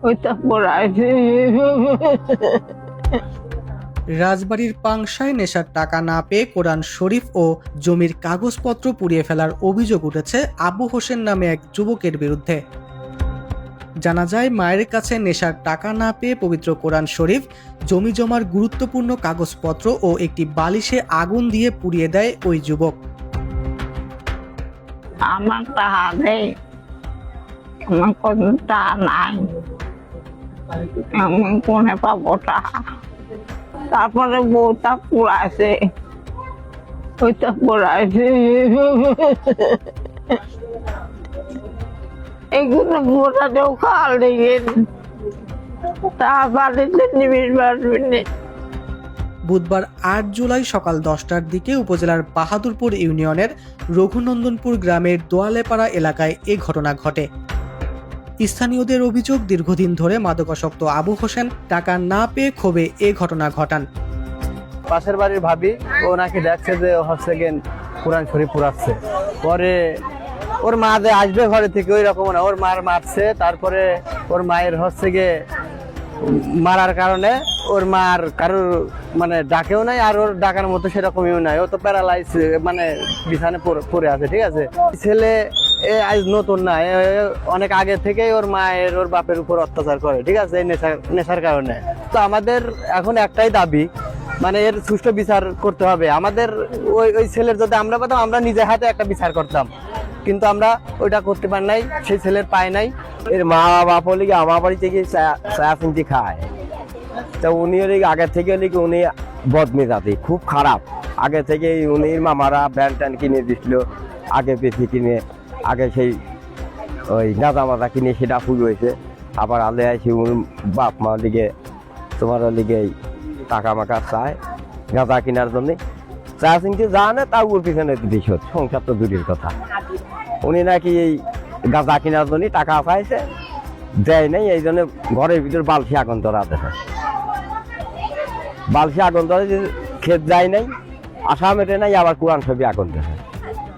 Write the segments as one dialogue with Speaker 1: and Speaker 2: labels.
Speaker 1: ওইটা পড়াইছে।
Speaker 2: রাজবাড়ীর পাংশায় নেশার টাকা না পেয়ে কোরআন শরীফ ও জমির কাগজপত্র পুড়িয়ে ফেলার অভিযোগ উঠেছে আবু হোসেন নামে এক যুবকের বিরুদ্ধে। জানা যায়, মায়ের কাছে নেশার টাকা না পেয়ে পবিত্র কোরআন শরীফ, জমি জমার গুরুত্বপূর্ণ কাগজপত্র ও একটি বালিশে আগুন দিয়ে পুড়িয়ে দেয় ওই যুবক।
Speaker 1: আমার টাকা নেই, আমার কোনো টাকা নাই, আমি কোনে পাবো টাকা? তারপরে বউটা পুড়াইছে, ওইটা পুড়াইছে। এগুলো মোটাতেও খাল লেগে তা বাড়িতে নিবিড় পারবেন।
Speaker 2: বুধবার ৮ জুলাই সকাল ১০টার দিকে উপজেলার বাহাদুরপুর ইউনিয়নের রঘুনন্দনপুর গ্রামের দোয়ালেপাড়া এলাকায় এ ঘটনা ঘটে। স্থানীয়দের অভিযোগ, দীর্ঘদিন ধরে মাদকাসক্ত আবু হোসেন টাকা না পেয়ে ক্ষোভে এ ঘটনা ঘটান।
Speaker 3: পাশের বাড়ির ভাবি ও নাকি দেখছে যে হচ্ছে গেন কোরআন শরীফ পুরাচ্ছে, পরে ওর মা যে আসবে ঘরে থেকে ওই রকম না, ওর মার মারছে। তারপরে ওর মায়ের হচ্ছে গিয়ে মারার কারণে ওর মার কারোর মানে ডাকেও নাই, আর ওর ডাকার মতো সেরকমই নাই, ও তো প্যারালাইজ মানে বিছানে পড়ে আছে। ঠিক আছে, ছেলে এ আজ নতুন না, অনেক আগে থেকেই ওর মায়ের ওর বাপের উপর অত্যাচার করে। ঠিক আছে, এই নেশার কারণে। তো আমাদের এখন একটাই দাবি, মানে এর সুষ্ঠু বিচার করতে হবে। আমাদের ওই ছেলের যদি আমরা পেতাম, আমরা নিজের হাতে একটা বিচার করতাম, কিন্তু আমরা ওইটা করতে পারি নাই, সেই ছেলের পায় নাই।
Speaker 4: এর মা বাপ হলে কি আমার বাড়ি থেকে চা চিনতে খায়, তা উনি হলে আগে থেকে হলে কি উনি বদমেজাজি খুব খারাপ। আগে থেকে উনি মামারা ব্যান ট্যান কিনে দিছিল, আগে বেশি কিনে, আগে সেই ওই গাঁজা মাজা কিনে সেটা ফুল হয়েছে। আবার আলে আসি উনি বাপ মা লিগে তোমার লিগে টাকা মাকা চায় গাঁজা কেনার জন্যে। চা চিনতে জানে তা ওর পিছনে দিস, সংসার তো দূরের কথা। উনি নাকি এই গাঁজা কেনার জন্য টাকা পাইছে, দেয় নাই, এই জন্য ঘরের ভিতর বালসি আগুন ধরা দেয়। বালসি আগুন ধরে খেত যায় নাই, আশা মেটে নাই, আবার কোরআন ছবি আগুন দেখে,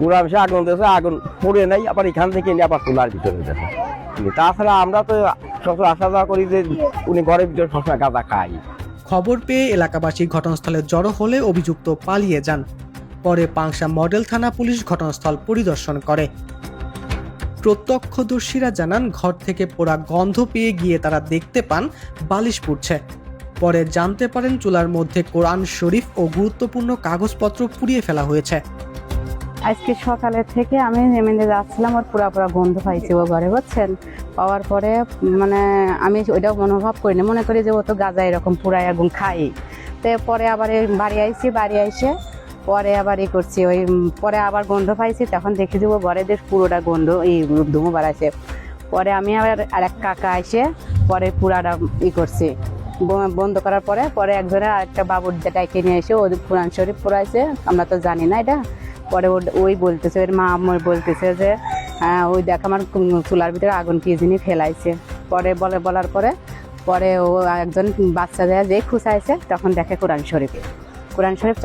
Speaker 4: কোরআন সে আগুন দেখে, আগুন পড়ে নাই, আবার এখান থেকে নিয়ে আবার তোলার ভিতরে দেখে। তাছাড়া আমরা তো সবসময় আসা যাওয়া করি যে উনি ঘরের ভিতরে সবসময় গাঁজা খায়।
Speaker 2: খবর পেয়ে এলাকাবাসী ঘটনাস্থলে জড়ো হলে অভিযুক্ত পালিয়ে যান। পরে পাংশা মডেল থানা পুলিশ ঘটনাস্থল পরিদর্শন করে। প্রত্যক্ষদর্শীরা জানান, ঘর থেকে পোড়া গন্ধ পেয়ে গিয়ে তারা দেখতে পান বালিশ পুড়ছে। পরে জানতে পারেন চুলার মধ্যে কোরআন শরীফ ও গুরুত্বপূর্ণ কাগজপত্র পুড়িয়ে ফেলা হয়েছে।
Speaker 5: আজকে সকালে থেকে আমি নেমে যাচ্ছিলাম, ওর পুরা গন্ধ পাইছি ও ঘরে, বুঝছেন। পাওয়ার পরে মানে আমি ওইটাও অনুভব করি না, মনে করি যে ও তো গাঁজা এরকম পুরাই আগুন খাই। তো পরে আবার বাড়ি আইসে পরে আবার করছি, ওই পরে আবার গন্ধ পাইছি, তখন দেখি যে ও ঘরে বেশ পুরোটা গন্ধ এই ধুমো বাড়াইছে। পরে আমি আবার আর এক কাকা এসে পরে পুরাটা করছি, বন্ধ করার পরে একজনের আরেকটা বাবুর ডাইকে নিয়ে এসে ও কোরআন শরীফ পড়াইছে। আমরা তো জানি না এটা। পরে ওই বলতেছে, ওর মা বলতেছে যে ওই দেখ আমার চুলার ভিতরে আগুন কি জিনিস ফেলাইছে। পরে বলার পরে ও একজন বাচ্চা যায় যে খুঁচাইছে, তখন দেখে কোরআন শরীফ।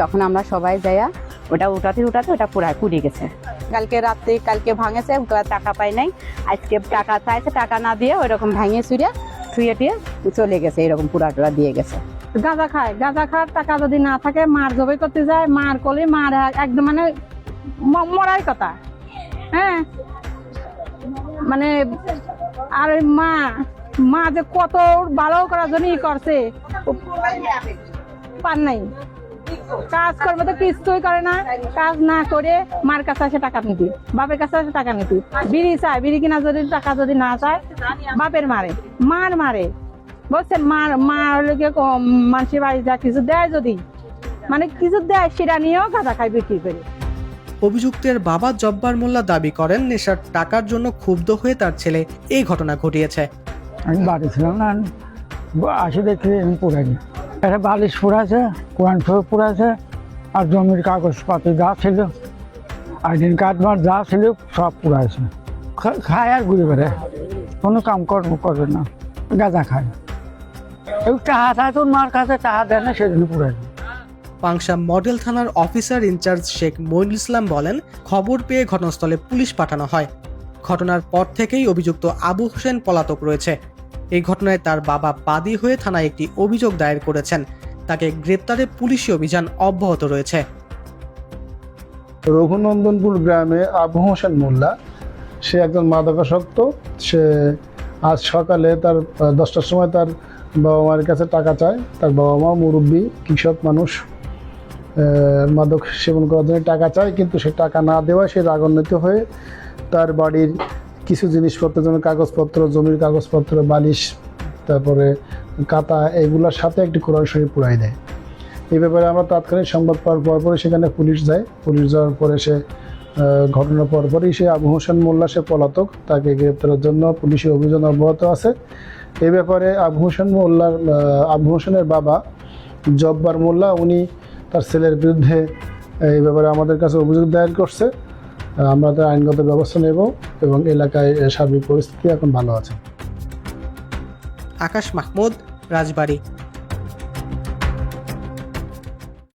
Speaker 5: তখন আমরা সবাই যাইয়া ওটা উঠাতে ওটা পুড়ে গেছে। কালকে ভাঙেছে, টাকা পাই নাই, আজকে টাকা চাইছে, টাকা না দিয়ে ওইরকম ভাঙিয়ে ছুঁয়ে চলে গেছে, এরকম পুরা দিয়ে গেছে।
Speaker 6: গাঁজা খাওয়ার টাকা যদি না থাকে, মার জবাই করতে যায়, মার করলে মার একদম মানে মরার কথা। হ্যাঁ, মানে আর মা যে কত ভালো করার জন্য করছে, পার নাই, কাজ করবে তো কিছুই করে না, কাজ না করে মার কাছে আসে টাকা নিতি, বাপের কাছে আসে টাকা নিতি। বিড়ি চায়, বিড়ি কিনা যদি টাকা যদি না চায়, বাপের মারে বলছেন। মা হলে মানুষের বাড়ি যা কিছু দেয়, যদি মানে কিছু দেয় সেটা নিয়েও গাঁজা খাই বিক্রি করে।
Speaker 2: অভিযুক্তের বাবা জব্বার মোল্লা দাবি করেন, নেশার টাকার জন্য ক্ষুব্ধ হয়ে তার ছেলে এই ঘটনা ঘটিয়েছে।
Speaker 7: আমি বাড়ি ছিলাম না, আসে দেখি আমি পুরাইনি, একটা বালিশ পুরাছে, কোরআন শরীফ পুরাছে, আর জমির কাগজপাতি যা ছিল, আইডেন কার্ড মার যা ছিল সব পুরাছে। খায় আর ঘুরে বেড়ে, কোনো কাম কর্ম করবে না, গাঁজা খায়। এই টাহা চায় তোর মার কাছে, টাহা দেয় না, সেদিন পুরাই।
Speaker 2: পাংশা মডেল থানার অফিসার ইনচার্জ শেখ মইনুল ইসলাম বলেন, খবর পেয়ে ঘটনাস্থলে পুলিশ পাঠানো হয়। ঘটনার পর থেকেই অভিযুক্ত আবু হোসেন পলাতক রয়েছে। এই ঘটনায় তার বাবা বাদী হয়ে থানায় একটি অভিযোগ দায়ের করেছেন। তাকে গ্রেপ্তারে পুলিশি অভিযান অব্যাহত রয়েছে।
Speaker 8: রঘুনন্দনপুর গ্রামে আবু হোসেন মোল্লা, সে একজন মাদকাসক্ত। সে আজ সকালে তার 10টার সময় তার বাবা মায়ের কাছে টাকা চায়। তার বাবা মা মুরব্বী কৃষক মানুষ, মাদক সেবন করার জন্য টাকা চায়, কিন্তু সে টাকা না দেওয়ায় সে রাগান্বিত হয়ে তার বাড়ির কিছু জিনিসপত্র, যেমন কাগজপত্র, জমির কাগজপত্র, বালিশ, তারপরে কাতা, এগুলোর সাথে একটি কোরআন শরীফ পুড়াই দেয়। এই ব্যাপারে আমরা তাৎক্ষণিক সংবাদ পাওয়ার পরপরই সেখানে পুলিশ যায়। পুলিশ যাওয়ার পরে সে ঘটনার পরপরই সে আবু হোসেন মোল্লা, সে পলাতক, তাকে গ্রেপ্তারের জন্য পুলিশের অভিযান অব্যাহত আছে। এই ব্যাপারে আবু হোসেনের বাবা জব্বার মোল্লা, উনি তার ছেলের বিরুদ্ধে এই ব্যাপারে আমাদের কাছে অভিযোগ দায়ের করছে। আমরা তার আইনগত ব্যবস্থা নেব এবং এলাকায় সার্বিক পরিস্থিতি এখন ভালো আছে।
Speaker 2: আকাশ মাহমুদ, রাজবাড়ী।